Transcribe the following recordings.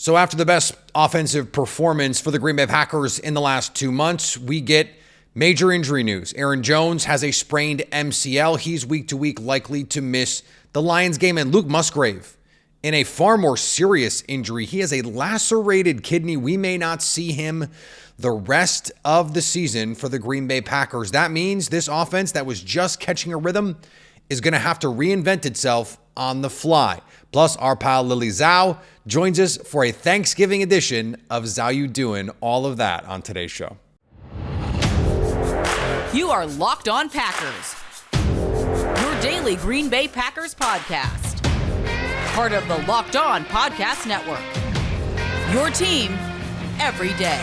So after the best offensive performance for the Green Bay Packers in the last 2 months, we get major injury news. Aaron Jones has a sprained MCL. He's week to week likely to miss the Lions game. And Luke Musgrave, in a far more serious injury, he has a lacerated kidney. We may not see him the rest of the season for the Green Bay Packers. That means this offense that was just catching a rhythm is going to have to reinvent itself on the fly. Plus, our pal Lily Zhao joins us for a Thanksgiving edition of Zhao You Doing. All of that on today's show. You are Locked On Packers, your daily Green Bay Packers podcast. Part of the Locked On Podcast Network, your team every day.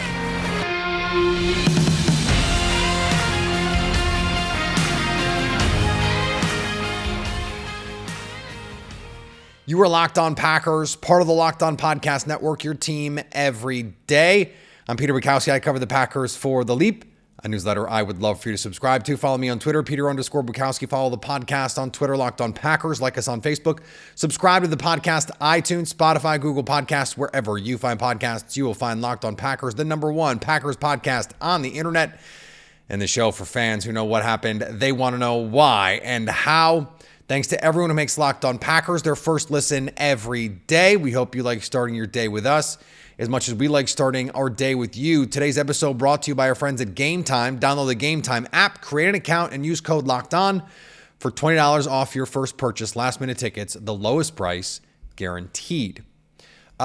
You are Locked On Packers, part of the Locked On Podcast Network, your team every day. I'm Peter Bukowski. I cover the Packers for The Leap, a newsletter I would love for you to subscribe to. Follow me on Twitter, Peter_Bukowski. Follow the podcast on Twitter, Locked On Packers. Like us on Facebook. Subscribe to the podcast, iTunes, Spotify, Google Podcasts. Wherever you find podcasts, you will find Locked On Packers, the #1 Packers podcast on the internet. And the show for fans who know what happened. They want to know why and how. Thanks to everyone who makes Locked On Packers their first listen every day. We hope you like starting your day with us as much as we like starting our day with you. Today's episode brought to you by our friends at Game Time. Download the Game Time app, create an account, and use code LOCKEDON for $20 off your first purchase. Last-minute tickets, the lowest price guaranteed.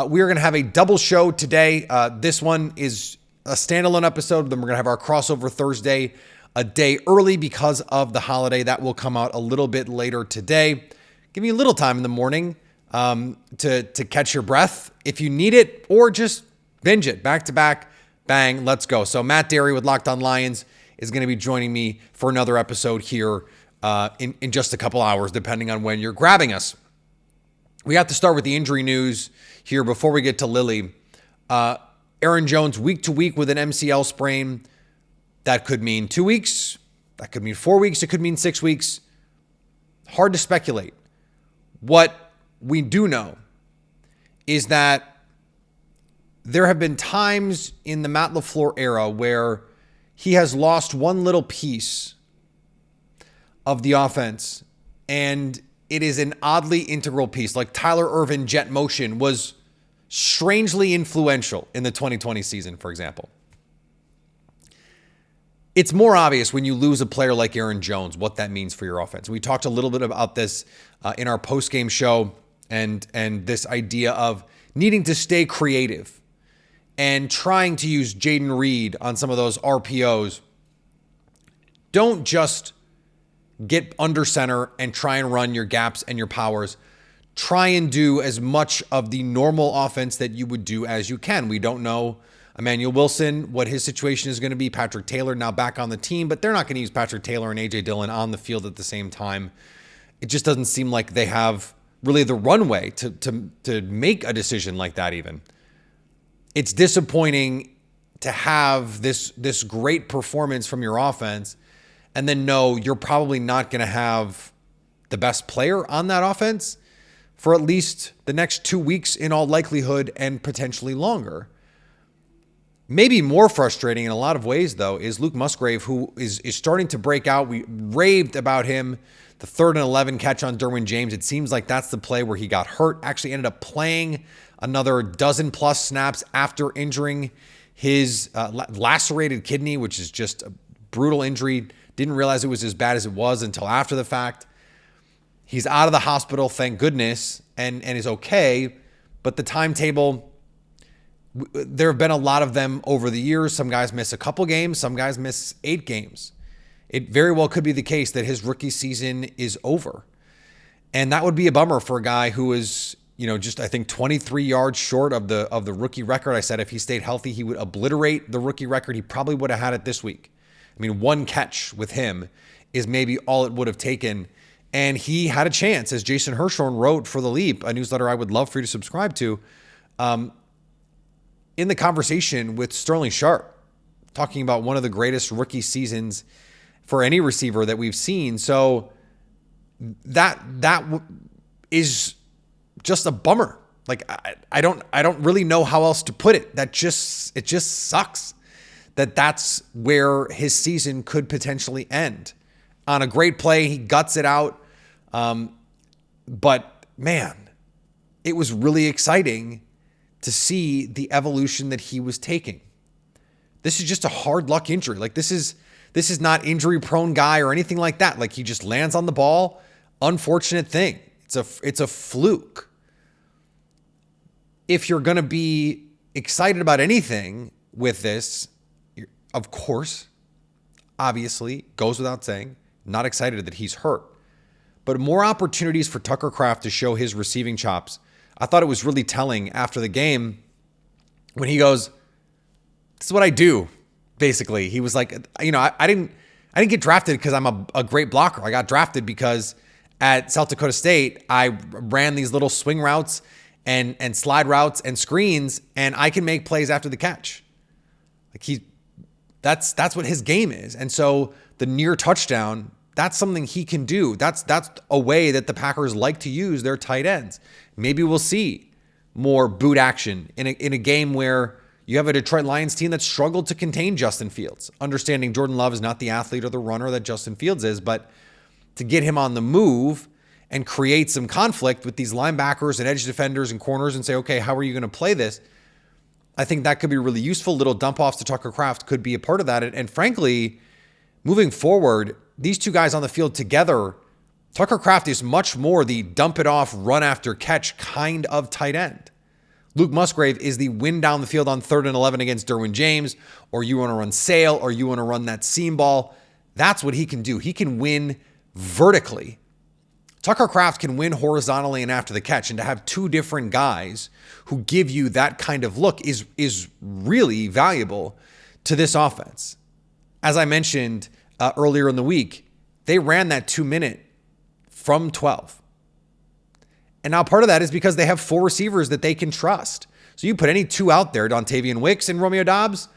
We are going to have a double show today. This one is a standalone episode. Then we're going to have our crossover Thursday a day early because of the holiday. That will come out a little bit later today. Give you a little time in the morning to catch your breath if you need it, or just binge it back to back. Bang, let's go. So Matt Derry with Locked On Lions is going to be joining me for another episode here in just a couple hours, depending on when you're grabbing us. We have to start with the injury news here before we get to Lily. Aaron Jones week to week with an MCL sprain. That could mean 2 weeks. That could mean 4 weeks. It could mean 6 weeks. Hard to speculate. What we do know is that there have been times in the Matt LaFleur era where he has lost one little piece of the offense, and it is an oddly integral piece. Like Tyler Ervin jet motion was strangely influential in the 2020 season, for example. It's more obvious when you lose a player like Aaron Jones, what that means for your offense. We talked a little bit about this in our post-game show and this idea of needing to stay creative and trying to use Jayden Reed on some of those RPOs. Don't just get under center and try and run your gaps and your powers. Try and do as much of the normal offense that you would do as you can. We don't know Emmanuel Wilson, what his situation is going to be. Patrick Taylor now back on the team, but they're not going to use Patrick Taylor and A.J. Dillon on the field at the same time. It just doesn't seem like they have really the runway to make a decision like that even. It's disappointing to have this great performance from your offense and then know you're probably not going to have the best player on that offense for at least the next 2 weeks in all likelihood and potentially longer. Maybe more frustrating in a lot of ways, though, is Luke Musgrave, who is starting to break out. We raved about him, the 3rd and 11 catch on Derwin James. It seems like that's the play where he got hurt. Actually ended up playing another dozen-plus snaps after injuring his lacerated kidney, which is just a brutal injury. Didn't realize it was as bad as it was until after the fact. He's out of the hospital, thank goodness, and is okay. But the timetable, there have been a lot of them over the years. Some guys miss a couple games. Some guys miss 8 games. It very well could be the case that his rookie season is over. And that would be a bummer for a guy who is, just I think 23 yards short of the rookie record. I said if he stayed healthy, he would obliterate the rookie record. He probably would have had it this week. I mean, 1 catch with him is maybe all it would have taken. And he had a chance, as Jason Hirschhorn wrote for The Leap, a newsletter I would love for you to subscribe to, in the conversation with Sterling Sharp, talking about one of the greatest rookie seasons for any receiver that we've seen. So that is just a bummer Like I don't really know how else to put it. It just sucks that's where his season could potentially end. On a great play, he guts it out. But man, it was really exciting to see the evolution that he was taking. This is just a hard luck injury. Like this is not injury prone guy or anything like that. Like he just lands on the ball. Unfortunate thing. It's a fluke. If you're going to be excited about anything with this, of course, obviously, goes without saying, not excited that he's hurt. But more opportunities for Tucker Kraft to show his receiving chops. I thought it was really telling after the game when he goes, "This is what I do." Basically, he was like, I didn't get drafted because I'm a great blocker. I got drafted because at South Dakota State, I ran these little swing routes and slide routes and screens, and I can make plays after the catch. Like that's what his game is. And so the near touchdown, that's something he can do. That's a way that the Packers like to use their tight ends. Maybe we'll see more boot action in a game where you have a Detroit Lions team that struggled to contain Justin Fields. Understanding Jordan Love is not the athlete or the runner that Justin Fields is, but to get him on the move and create some conflict with these linebackers and edge defenders and corners and say, okay, how are you going to play this? I think that could be really useful. Little dump offs to Tucker Kraft could be a part of that. And frankly, moving forward, these two guys on the field together, Tucker Kraft is much more the dump it off, run after catch kind of tight end. Luke Musgrave is the win down the field on 3rd and 11 against Derwin James, or you want to run sail, or you want to run that seam ball. That's what he can do. He can win vertically. Tucker Kraft can win horizontally and after the catch, and to have two different guys who give you that kind of look is really valuable to this offense. As I mentioned earlier in the week, they ran that 2-minute from 12. And now part of that is because they have 4 receivers that they can trust. So you put any 2 out there, Donyavion Wicks and Romeo Doubs,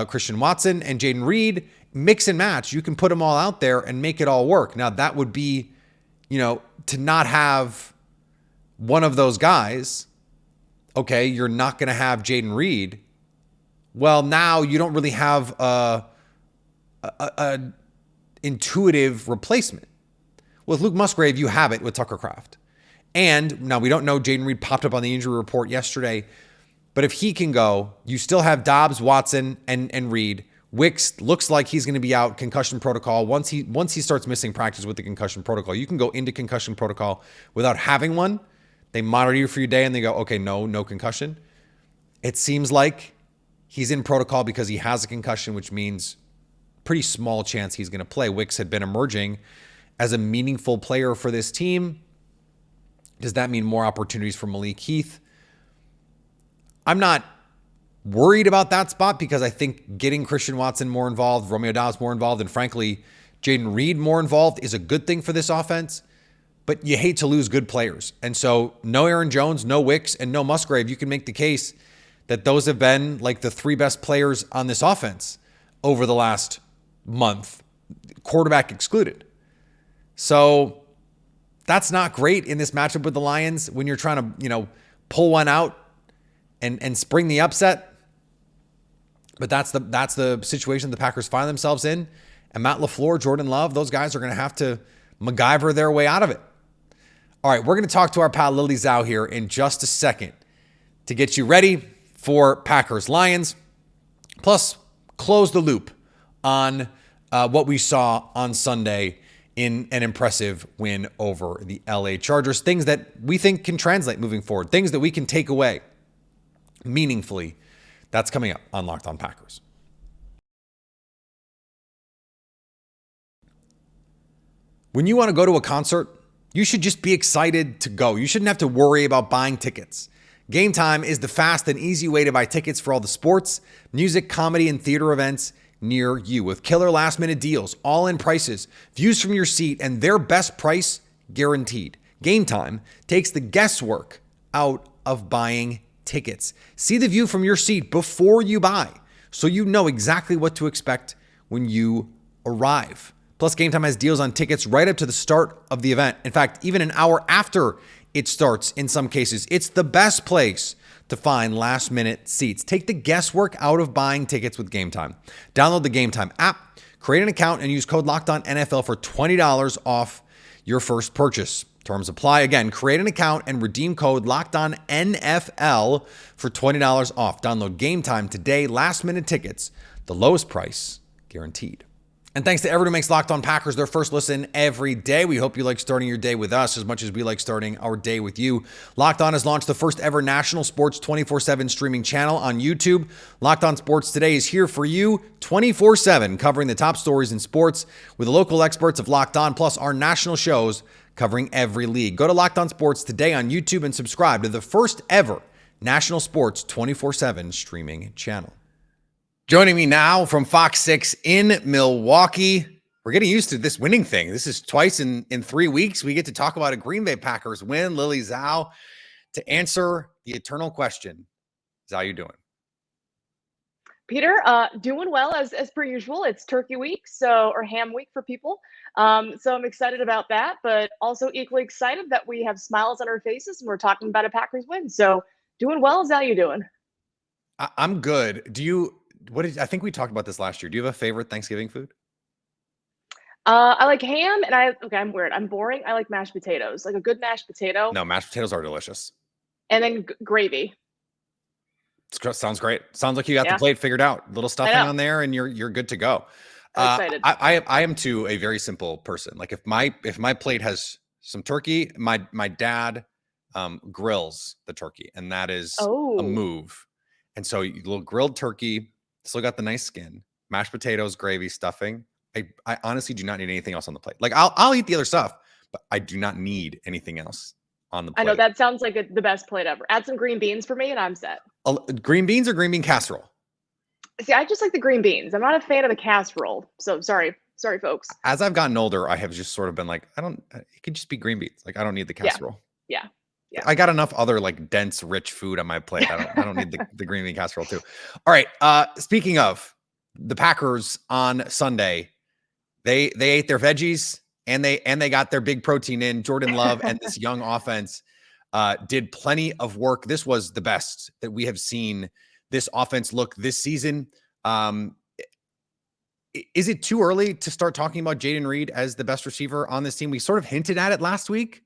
Christian Watson and Jayden Reed, mix and match. You can put them all out there and make it all work. Now that would be, to not have one of those guys. Okay, you're not going to have Jayden Reed. Well, now you don't really have a intuitive replacement. With Luke Musgrave, you have it with Tucker Kraft. And now we don't know, Jayden Reed popped up on the injury report yesterday, but if he can go, you still have Doubs, Watson, and Reed. Wicks looks like he's going to be out concussion protocol. Once he starts missing practice with the concussion protocol, you can go into concussion protocol without having one. They monitor you for your day and they go, okay, no concussion. It seems like he's in protocol because he has a concussion, which means pretty small chance he's going to play. Wicks had been emerging as a meaningful player for this team. Does that mean more opportunities for Malik Heath? I'm not worried about that spot because I think getting Christian Watson more involved, Romeo Doubs more involved, and frankly, Jayden Reed more involved is a good thing for this offense. But you hate to lose good players. And so no Aaron Jones, no Wicks, and no Musgrave. You can make the case that those have been like the 3 best players on this offense over the last month, quarterback excluded. So that's not great in this matchup with the Lions when you're trying to, pull one out and spring the upset. But that's the situation the Packers find themselves in. And Matt LaFleur, Jordan Love, those guys are going to have to MacGyver their way out of it. All right, we're going to talk to our pal Lily Zhao here in just a second to get you ready for Packers-Lions. Plus, close the loop on what we saw on Sunday in an impressive win over the LA Chargers. Things that we think can translate moving forward. Things that we can take away meaningfully. That's coming up on Locked On Packers. When you want to go to a concert, you should just be excited to go. You shouldn't have to worry about buying tickets. Game Time is the fast and easy way to buy tickets for all the sports, music, comedy, and theater events near you. With killer last-minute deals, all-in prices, views from your seat, and their best price guaranteed. Game Time takes the guesswork out of buying tickets. See the view from your seat before you buy, so you know exactly what to expect when you arrive. Plus, Game Time has deals on tickets right up to the start of the event. In fact, even an hour after it starts. In some cases, it's the best place to find last-minute seats. Take the guesswork out of buying tickets with Game Time. Download the Game Time app, create an account, and use code LOCKEDONNFL for $20 off your first purchase. Terms apply. Again, create an account and redeem code LOCKEDONNFL for $20 off. Download Game Time today. Last-minute tickets, the lowest price guaranteed. And thanks to everyone who makes Locked On Packers their first listen every day. We hope you like starting your day with us as much as we like starting our day with you. Locked On has launched the first ever national sports 24/7 streaming channel on YouTube. Locked On Sports Today is here for you 24/7, covering the top stories in sports with the local experts of Locked On, plus our national shows covering every league. Go to Locked On Sports Today on YouTube and subscribe to the first ever national sports 24/7 streaming channel. Joining me now from Fox 6 in Milwaukee. We're getting used to this winning thing. This is twice in 3 weeks. We get to talk about a Green Bay Packers win. Lily Zhao to answer the eternal question. Zhao, how you doing? Peter, doing well as per usual. It's turkey week, or ham week for people. So I'm excited about that, but also equally excited that we have smiles on our faces and we're talking about a Packers win. So doing well. How you doing? I'm good. I think we talked about this last year. Do you have a favorite Thanksgiving food? I like ham, and I'm weird. I'm boring. I like mashed potatoes, like a good mashed potato. No, mashed potatoes are delicious. And then gravy. Sounds great. Sounds like you got the plate figured out. Little stuffing on there, and you're good to go. I'm excited. I am too a very simple person. Like if my plate has some turkey, my dad grills the turkey, and that is a move. And so you little grilled turkey. Still got the nice skin, mashed potatoes, gravy, stuffing. I honestly do not need anything else on the plate. Like I'll eat the other stuff, but I do not need anything else on the plate. I know that sounds like the best plate ever. Add some green beans for me and I'm set. Green beans or green bean casserole? See, I just like the green beans. I'm not a fan of the casserole. So sorry, folks. As I've gotten older, I have just sort of been like, it could just be green beans. Like I don't need the casserole. Yeah. I got enough other like dense, rich food on my plate. I don't need the green bean casserole too. All right. Speaking of the Packers on Sunday, they ate their veggies and they got their big protein in. Jordan Love and this young offense did plenty of work. This was the best that we have seen this offense look this season. Is it too early to start talking about Jayden Reed as the best receiver on this team? We sort of hinted at it last week.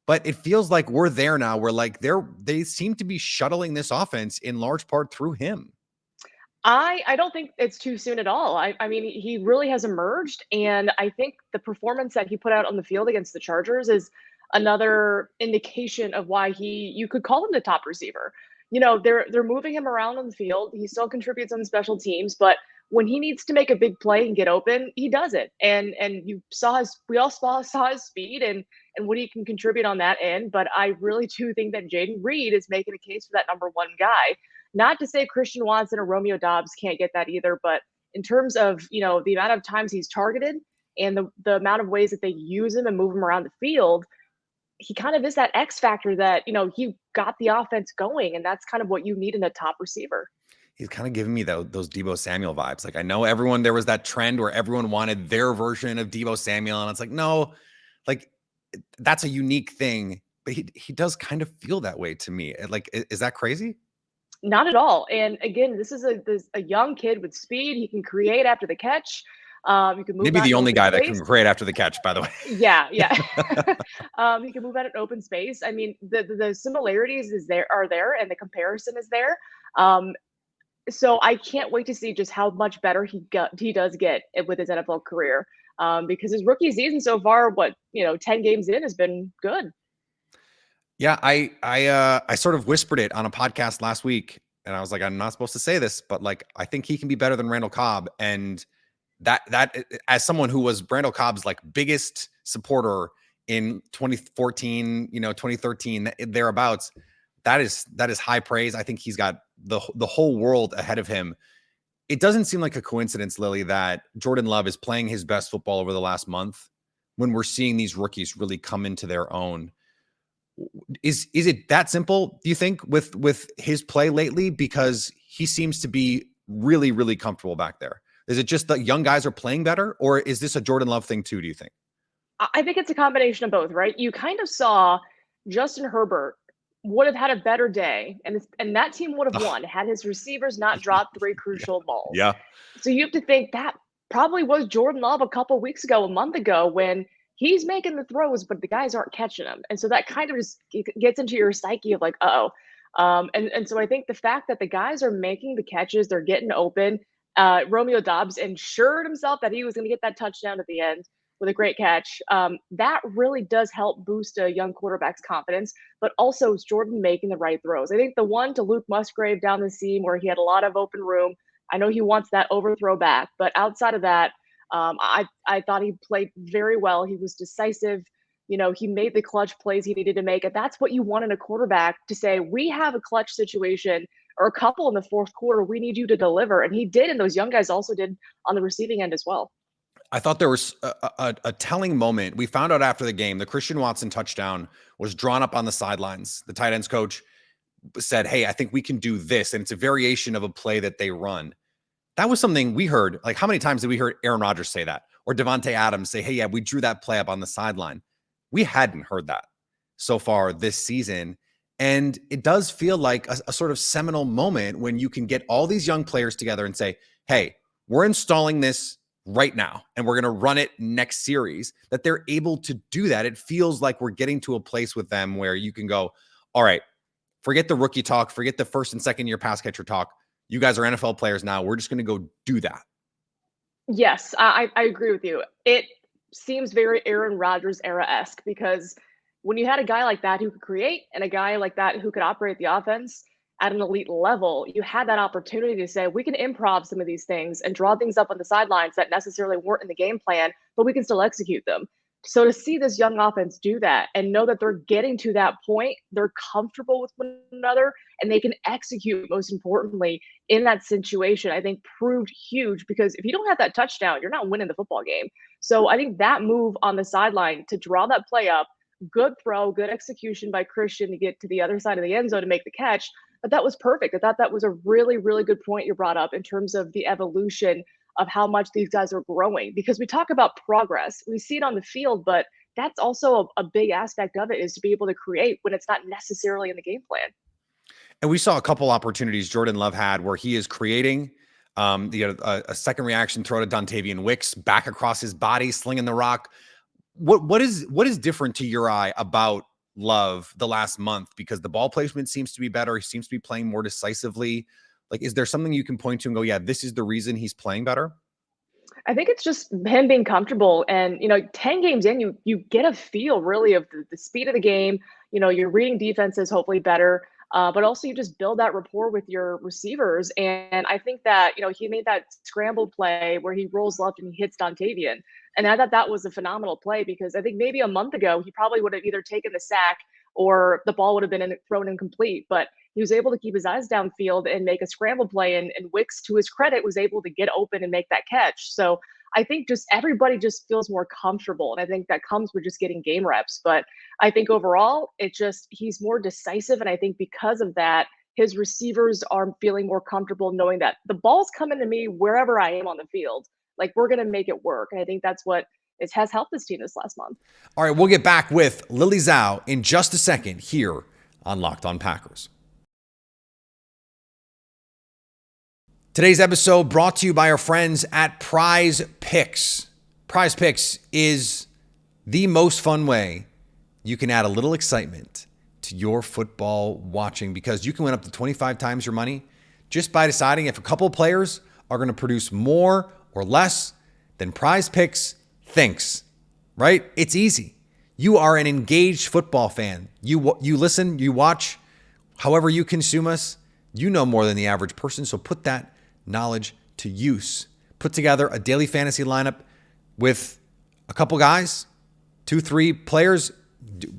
But it feels like we're there now. We're like they seem to be shuttling this offense in large part through him. I don't think it's too soon at all. I mean, he really has emerged, and I think the performance that he put out on the field against the Chargers is another indication of why you could call him the top receiver. You know, they're moving him around on the field. He still contributes on special teams, but when he needs to make a big play and get open, he does it. And we all saw his speed and what he can contribute on that end. But I really do think that Jayden Reed is making a case for that number one guy. Not to say Christian Watson or Romeo Doubs can't get that either, but in terms of, the amount of times he's targeted and the amount of ways that they use him and move him around the field, he kind of is that X factor that, he got the offense going, and that's kind of what you need in a top receiver. He's kind of giving me those Deebo Samuel vibes. Like I know there was that trend where everyone wanted their version of Deebo Samuel, and it's like, no, like that's a unique thing, but he does kind of feel that way to me. Like, is that crazy? Not at all. And again, this is a young kid with speed. He can create after the catch. You can move. Maybe the only guy that can create after the catch, by the way. Yeah. He can move out in open space. I mean, the similarities are there, and the comparison is there. So I can't wait to see just how much better he does get with his NFL career. Because his rookie season so far, 10 games in has been good. Yeah, I sort of whispered it on a podcast last week, and I was like, I'm not supposed to say this, but like I think he can be better than Randall Cobb, and that as someone who was Randall Cobb's like biggest supporter in 2014, 2013 thereabouts, that is high praise. I think he's got the whole world ahead of him. It doesn't seem like a coincidence, Lily, that Jordan Love is playing his best football over the last month when we're seeing these rookies really come into their own. Is it that simple, do you think, with his play lately? Because he seems to be really, really comfortable back there. Is it just that young guys are playing better, or is this a Jordan Love thing too, do you think? I think it's a combination of both, right? You kind of saw Justin Herbert would have had a better day, and that team would have won had his receivers not dropped 3 crucial balls. Yeah. So you have to think that probably was Jordan Love a month ago, when he's making the throws, but the guys aren't catching them. And so that kind of just gets into your psyche of like, uh-oh. And so I think the fact that the guys are making the catches, they're getting open. Romeo Doubs ensured himself that he was going to get that touchdown at the end with a great catch. That really does help boost a young quarterback's confidence, but also is Jordan making the right throws. I think the one to Luke Musgrave down the seam where he had a lot of open room, I know he wants that overthrow back, but outside of that, I thought he played very well. He was decisive. He made the clutch plays he needed to make. And that's what you want in a quarterback, to say, we have a clutch situation or a couple in the fourth quarter. We need you to deliver. And he did. And those young guys also did on the receiving end as well. I thought there was a telling moment. We found out after the game, the Christian Watson touchdown was drawn up on the sidelines. The tight ends coach said, hey, I think we can do this. And it's a variation of a play that they run. That was something we heard. Like, how many times did we hear Aaron Rodgers say that? Or Devontae Adams say, hey, yeah, we drew that play up on the sideline. We hadn't heard that so far this season. And it does feel like a sort of seminal moment when you can get all these young players together and say, hey, we're installing this right now, and we're going to run it next series, that they're able to do that. It feels like we're getting to a place with them where you can go, all right, forget the rookie talk, forget the first and second year pass catcher talk. You guys are NFL players now. We're just going to go do that. Yes, I agree with you. It seems very Aaron Rodgers era-esque, because when you had a guy like that who could create and a guy like that who could operate the offense at an elite level, you had that opportunity to say, we can improv some of these things and draw things up on the sidelines that necessarily weren't in the game plan, but we can still execute them. So to see this young offense do that and know that they're getting to that point, they're comfortable with one another, and they can execute, most importantly, in that situation, I think proved huge, because if you don't have that touchdown, you're not winning the football game. So I think that move on the sideline to draw that play up, good throw, good execution by Christian to get to the other side of the end zone to make the catch, but that was perfect. I thought that was a really, really good point you brought up in terms of the evolution of how much these guys are growing, because we talk about progress. We see it on the field, but that's also a big aspect of it, is to be able to create when it's not necessarily in the game plan. And we saw a couple opportunities Jordan Love had where he is creating a second reaction throw to Donyavion Wicks back across his body, slinging the rock. What is different to your eye about Love the last month? Because the ball placement seems to be better. He seems to be playing more decisively. Like, is there something you can point to and go, yeah, this is the reason he's playing better? I think it's just him being comfortable. And, 10 games in, you get a feel really of the speed of the game. You're reading defenses hopefully better, but also you just build that rapport with your receivers. And I think that, he made that scramble play where he rolls left and he hits Donyavion. And I thought that was a phenomenal play, because I think maybe a month ago, he probably would have either taken the sack or the ball would have been thrown incomplete. But he was able to keep his eyes downfield and make a scramble play. And Wicks, to his credit, was able to get open and make that catch. So I think just everybody just feels more comfortable. And I think that comes with just getting game reps. But I think overall, he's more decisive. And I think because of that, his receivers are feeling more comfortable knowing that the ball's coming to me wherever I am on the field. Like, we're going to make it work. And I think that's what has helped this team this last month. All right, we'll get back with Lily Zhao in just a second here on Locked On Packers. Today's episode brought to you by our friends at Prize Picks. Prize Picks is the most fun way you can add a little excitement to your football watching, because you can win up to 25 times your money just by deciding if a couple of players are going to produce more or less than Prize Picks thinks, right? It's easy. You are an engaged football fan. You listen, you watch, however you consume us. You know more than the average person, so put that knowledge to use. Put together a daily fantasy lineup with a couple guys, 2-3 players.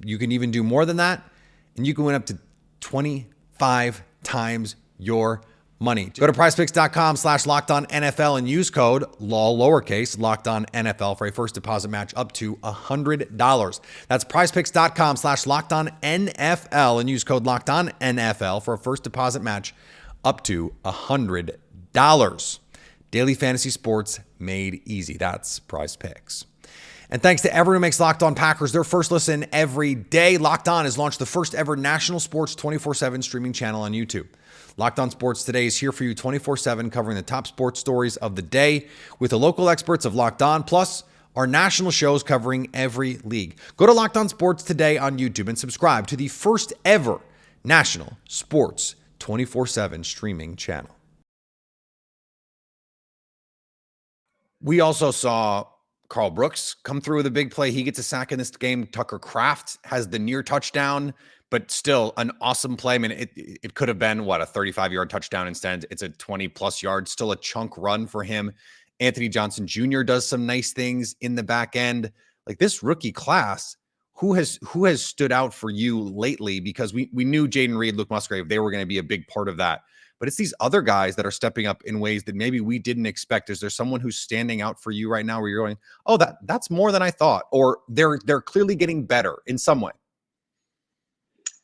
You can even do more than that, and you can win up to 25 times your money. Go to prizepicks.com/LockedOnNFL and use code LOL lowercase LockedOnNFL for a first deposit match up to $100. That's prizepicks.com/LockedOnNFL and use code LockedOnNFL for a first deposit match up to $100. Daily fantasy sports made easy. That's Prize Picks. And thanks to everyone who makes Locked On Packers their first listen every day. Locked On has launched the first ever national sports 24/7 streaming channel on YouTube. Locked On Sports Today is here for you 24/7, covering the top sports stories of the day with the local experts of Locked On, plus our national shows covering every league. Go to Locked On Sports Today on YouTube and subscribe to the first ever national sports 24/7 streaming channel. We also saw Carl Brooks come through with a big play. He gets a sack in this game. Tucker Kraft has the near touchdown, but still an awesome play. I mean, it could have been, a 35-yard touchdown. Instead, it's a 20-plus yard, still a chunk run for him. Anthony Johnson Jr. does some nice things in the back end. Like this rookie class, who has stood out for you lately? Because we knew Jayden Reed, Luke Musgrave, they were going to be a big part of that. But it's these other guys that are stepping up in ways that maybe we didn't expect. Is there someone who's standing out for you right now where you're going, oh, that's more than I thought? Or they're clearly getting better in some way?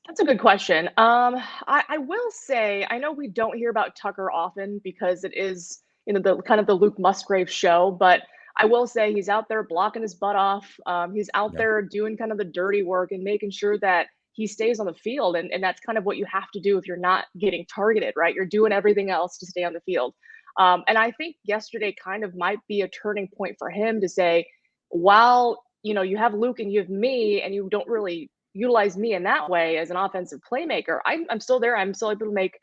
That's a good question. I will say, I know we don't hear about Tucker often because it is, the kind of the Luke Musgrave show, but I will say he's out there blocking his butt off. He's out there doing kind of the dirty work and making sure that he stays on the field. And that's kind of what you have to do if you're not getting targeted, right? You're doing everything else to stay on the field. And I think yesterday kind of might be a turning point for him to say, while, you have Luke and you have me and you don't really utilize me in that way as an offensive playmaker, I'm still there. I'm still able to make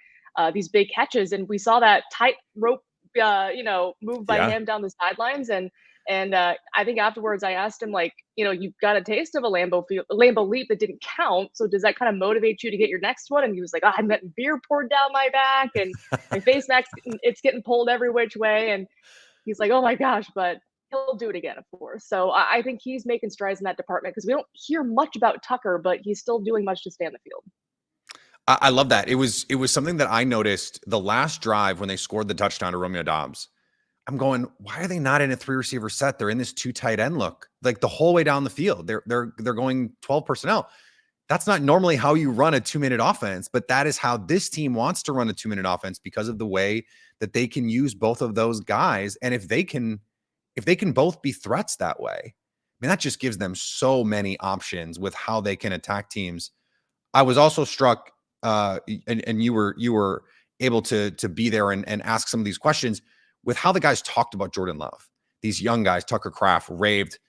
these big catches. And we saw that tight rope, move by him down the sidelines. And I think afterwards I asked him, like, you got a taste of a Lambeau leap that didn't count. So does that kind of motivate you to get your next one? And he was like, I'm getting beer poured down my back and my face next, it's getting pulled every which way. And he's like, oh my gosh, but he'll do it again, of course. So I think he's making strides in that department because we don't hear much about Tucker, but he's still doing much to stay on the field. I love that. It was something that I noticed the last drive when they scored the touchdown to Romeo Doubs. I'm going, why are they not in a 3-receiver set? They're in this 2 tight end look, like the whole way down the field. They're going 12 personnel. That's not normally how you run a 2-minute offense, but that is how this team wants to run a 2-minute offense because of the way that they can use both of those guys. And if they can both be threats that way, I mean, that just gives them so many options with how they can attack teams. I was also struck, and you were able to be there and ask some of these questions with how the guys talked about Jordan Love. These young guys, Tucker Kraft, raved.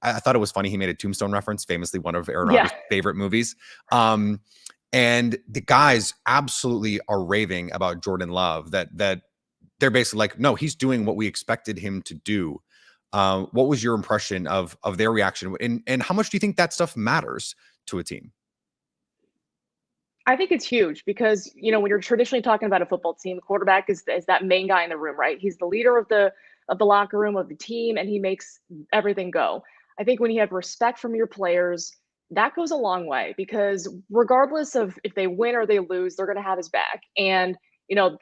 I thought it was funny. He made a Tombstone reference, famously one of Aaron Rodgers' favorite movies. And the guys absolutely are raving about Jordan Love, that they're basically like, no, he's doing what we expected him to do. What was your impression of their reaction? And how much do you think that stuff matters to a team? I think it's huge because, when you're traditionally talking about a football team, the quarterback is that main guy in the room, right? He's the leader of the locker room, of the team, and he makes everything go. I think when you have respect from your players, that goes a long way because regardless of if they win or they lose, they're going to have his back. And,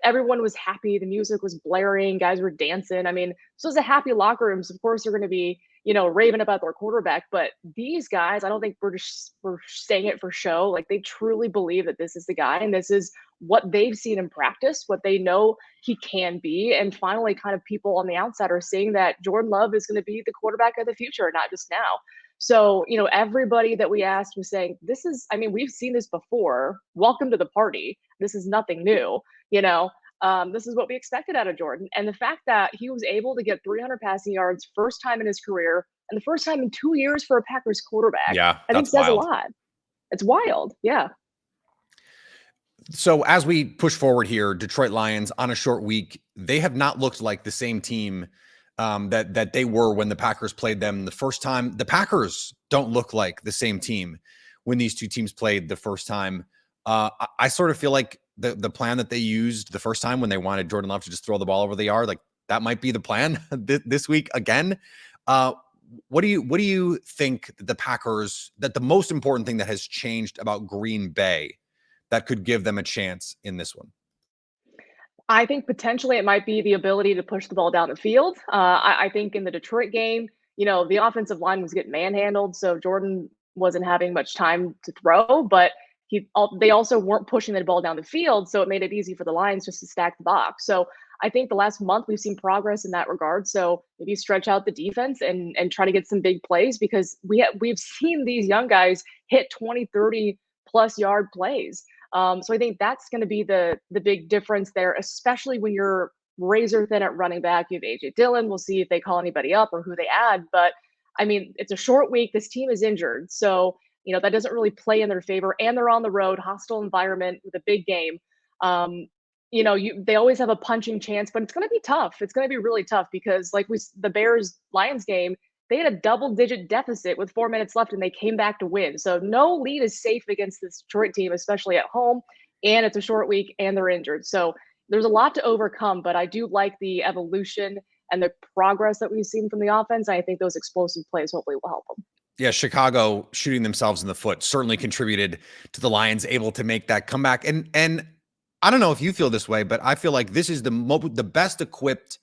everyone was happy. The music was blaring. Guys were dancing. I mean, this was a happy locker room. So of course they're going to be, raving about their quarterback. But these guys, I don't think we're saying it for show. Like they truly believe that this is the guy and this is what they've seen in practice, what they know he can be. And finally, kind of people on the outside are seeing that Jordan Love is going to be the quarterback of the future, not just now. So, everybody that we asked was saying, we've seen this before. Welcome to the party. This is nothing new. This is what we expected out of Jordan. And the fact that he was able to get 300 passing yards first time in his career and the first time in 2 years for a Packers quarterback, I think says wild. A lot. It's wild. Yeah. So as we push forward here, Detroit Lions on a short week, they have not looked like the same team that they were when the Packers played them the first time. The Packers don't look like the same team when these two teams played the first time. I sort of feel like the plan that they used the first time when they wanted Jordan Love to just throw the ball over the yard, like that might be the plan this week again. What do you think that the most important thing that has changed about Green Bay that could give them a chance in this one? I think potentially it might be the ability to push the ball down the field. I think in the Detroit game, the offensive line was getting manhandled, so Jordan wasn't having much time to throw. But they also weren't pushing the ball down the field, so it made it easy for the Lions just to stack the box. So I think the last month we've seen progress in that regard. So maybe stretch out the defense and try to get some big plays, because we've seen these young guys hit 20, 30 plus yard plays. So I think that's going to be the big difference there, especially when you're razor thin at running back. You have AJ Dillon. We'll see if they call anybody up or who they add. But I mean, it's a short week. This team is injured. So, that doesn't really play in their favor. And they're on the road, hostile environment with a big game. They always have a punching chance, but it's going to be tough. It's going to be really tough because the Bears Lions game, they had a double-digit deficit with 4 minutes left, and they came back to win. So no lead is safe against this Detroit team, especially at home. And it's a short week, and they're injured. So there's a lot to overcome, but I do like the evolution and the progress that we've seen from the offense. I think those explosive plays hopefully will help them. Yeah, Chicago shooting themselves in the foot certainly contributed to the Lions able to make that comeback. And I don't know if you feel this way, but I feel like this is the best equipped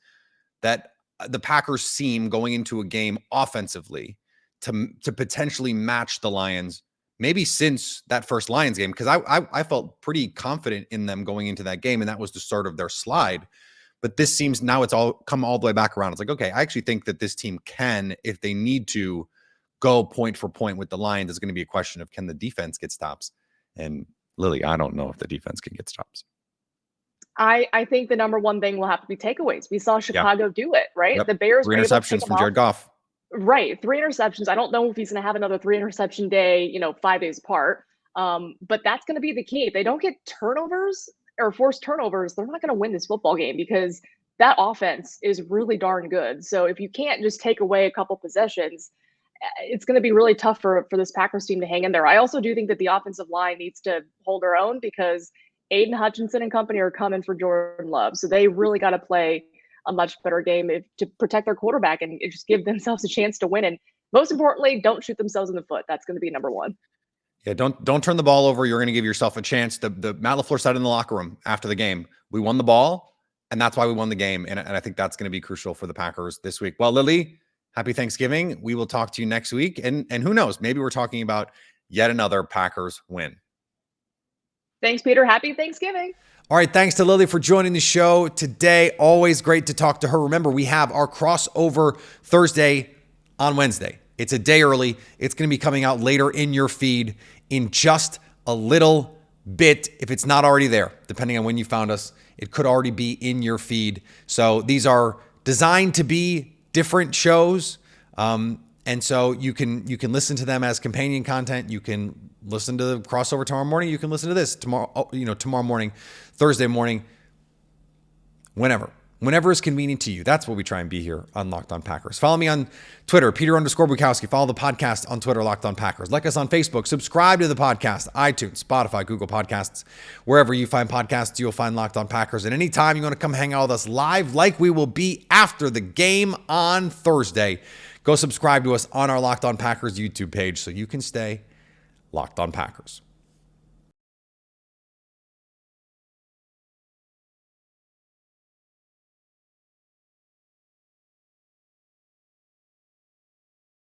that the Packers seem going into a game offensively to potentially match the Lions, maybe since that first Lions game, because I felt pretty confident in them going into that game, and that was the start of their slide. But this seems now it's all come all the way back around. It's like, okay, I actually think that this team can, if they need to, go point for point with the Lions. It's going to be a question of, can the defense get stops? And Lily, I don't know if the defense can get stops. I think the number one thing will have to be takeaways. We saw Chicago do it, right? Yep. The Bears 3 interceptions from Jared Goff. Right. 3 interceptions. I don't know if he's going to have another 3 interception day, 5 days apart. But that's going to be the key. If they don't get turnovers or forced turnovers, they're not going to win this football game, because that offense is really darn good. So if you can't just take away a couple possessions, it's going to be really tough for this Packers team to hang in there. I also do think that the offensive line needs to hold their own, because Aiden Hutchinson and company are coming for Jordan Love. So they really got to play a much better game to protect their quarterback and just give themselves a chance to win. And most importantly, don't shoot themselves in the foot. That's going to be number one. Yeah, don't turn the ball over. You're going to give yourself a chance. The Matt LaFleur said in the locker room after the game, we won the ball, and that's why we won the game. And I think that's going to be crucial for the Packers this week. Well, Lily, happy Thanksgiving. We will talk to you next week. And who knows, maybe we're talking about yet another Packers win. Thanks, Peter. Happy Thanksgiving. All right. Thanks to Lily for joining the show today. Always great to talk to her. Remember, we have our crossover Thursday on Wednesday. It's a day early. It's going to be coming out later in your feed in just a little bit. If it's not already there, depending on when you found us, it could already be in your feed. So these are designed to be different shows. And so you can listen to them as companion content. You can listen to the crossover tomorrow morning. You can listen to this tomorrow morning, Thursday morning, whenever is convenient to you. That's what we try and be here on Locked On Packers. Follow me on Twitter, Peter_Bukowski. Follow the podcast on Twitter, Locked On Packers. Like us on Facebook. Subscribe to the podcast, iTunes, Spotify, Google Podcasts. Wherever you find podcasts, you'll find Locked On Packers. And anytime you want to come hang out with us live, like we will be after the game on Thursday, go subscribe to us on our Locked On Packers YouTube page so you can stay Locked On Packers.